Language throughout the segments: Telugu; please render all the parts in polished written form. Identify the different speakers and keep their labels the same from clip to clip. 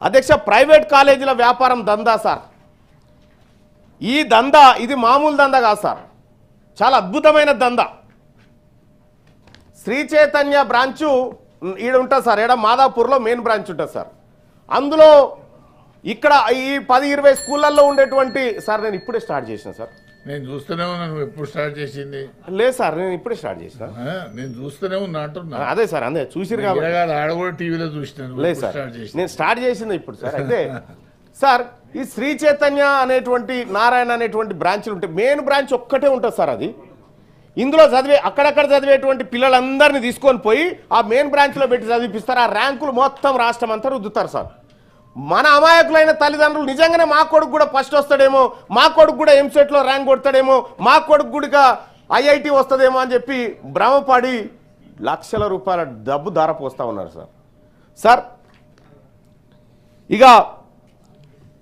Speaker 1: అధ్యక్ష ప్రైవేట్ కాలేజీల వ్యాపారం దందా సార్. ఈ దందా ఇది మామూలు దందా కాదు సార్, చాలా అద్భుతమైన దందా. శ్రీ చైతన్య బ్రాంచు ఈడ ఉంటుంది సార్, ఈడ మాదాపూర్లో మెయిన్ బ్రాంచ్ ఉంటుంది సార్. అందులో ఇక్కడ ఈ 10-20 స్కూళ్ళల్లో ఉండేటువంటి సార్, నేను ఇప్పుడే స్టార్ట్ చేసిన సార్.
Speaker 2: నేను చూస్తూనే ఉన్నా. నువ్వు ఎప్పుడు స్టార్ట్ చేసింది?
Speaker 1: లేదు సార్, నేను ఇప్పుడే స్టార్ట్ చేసిన.
Speaker 2: నేను చూస్తూనే ఉన్నా అంటున్నా.
Speaker 1: అదే సార్, అదే చూసిరు కాబట్టి.
Speaker 2: ఆడ కూడా టీవీలో చూసినాను.
Speaker 1: లేదు సార్, నేను స్టార్ట్ చేసింది ఇప్పుడు సార్. అయితే సార్ ఈ శ్రీ చైతన్య అనేటువంటి నారాయణ అనేటువంటి బ్రాంచ్లు ఉంటాయి. మెయిన్ బ్రాంచ్ ఒక్కటే ఉంటుంది సార్. అది ఇందులో చదివే అక్కడక్కడ చదివేటువంటి పిల్లలందరినీ తీసుకొని పోయి ఆ మెయిన్ బ్రాంచ్లో పెట్టి చదివిపిస్తారు. ఆ ర్యాంకులు మొత్తం రాష్ట్రం అంతా రుద్దుతారు సార్. మన అమాయకులైన తల్లిదండ్రులు నిజంగానే మా కొడుకు కూడా ఫస్ట్ వస్తాడేమో, మా కొడుకు కూడా ఎంసెట్లో ర్యాంక్ కొడతాడేమో, మా కొడుకు కూడా ఐఐటి వస్తుందేమో అని చెప్పి భ్రమపడి లక్షల రూపాయల డబ్బు ధారపోస్తూ ఉన్నారు సార్. సార్ ఇక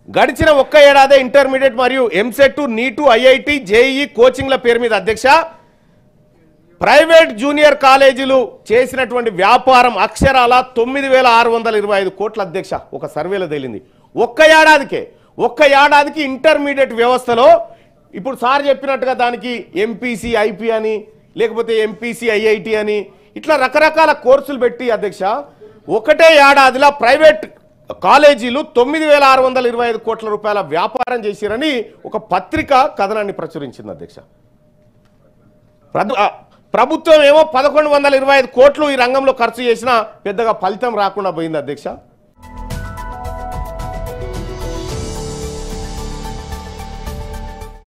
Speaker 1: గడిచిన ఒక్క ఏడాదే ఇంటర్మీడియట్ మరియు ఎంసెట్, నీటు, ఐఐటి, జేఈఈ కోచింగ్ల పేరు మీద అధ్యక్ష ప్రైవేట్ జూనియర్ కాలేజీలు చేసినటువంటి వ్యాపారం అక్షరాల 9,625 కోట్ల అధ్యక్ష. ఒక సర్వేలో తేలింది. ఒక్క ఏడాదికి ఇంటర్మీడియట్ వ్యవస్థలో ఇప్పుడు సార్ చెప్పినట్టుగా దానికి ఎంపీసీ ఐపీ అని, లేకపోతే ఎంపీసీ ఐఐటి అని, ఇట్లా రకరకాల కోర్సులు పెట్టి అధ్యక్ష ఒకటే ఏడాదిలో ప్రైవేట్ కాలేజీలు 9,625 కోట్ల రూపాయల వ్యాపారం చేసిరని ఒక పత్రిక కథనాన్ని ప్రచురించింది అధ్యక్ష. ప్రభుత్వం ఏమో 1,125 కోట్లు ఈ రంగంలో ఖర్చు చేసినా పెద్దగా ఫలితం రాకుండా పోయింది అధ్యక్ష.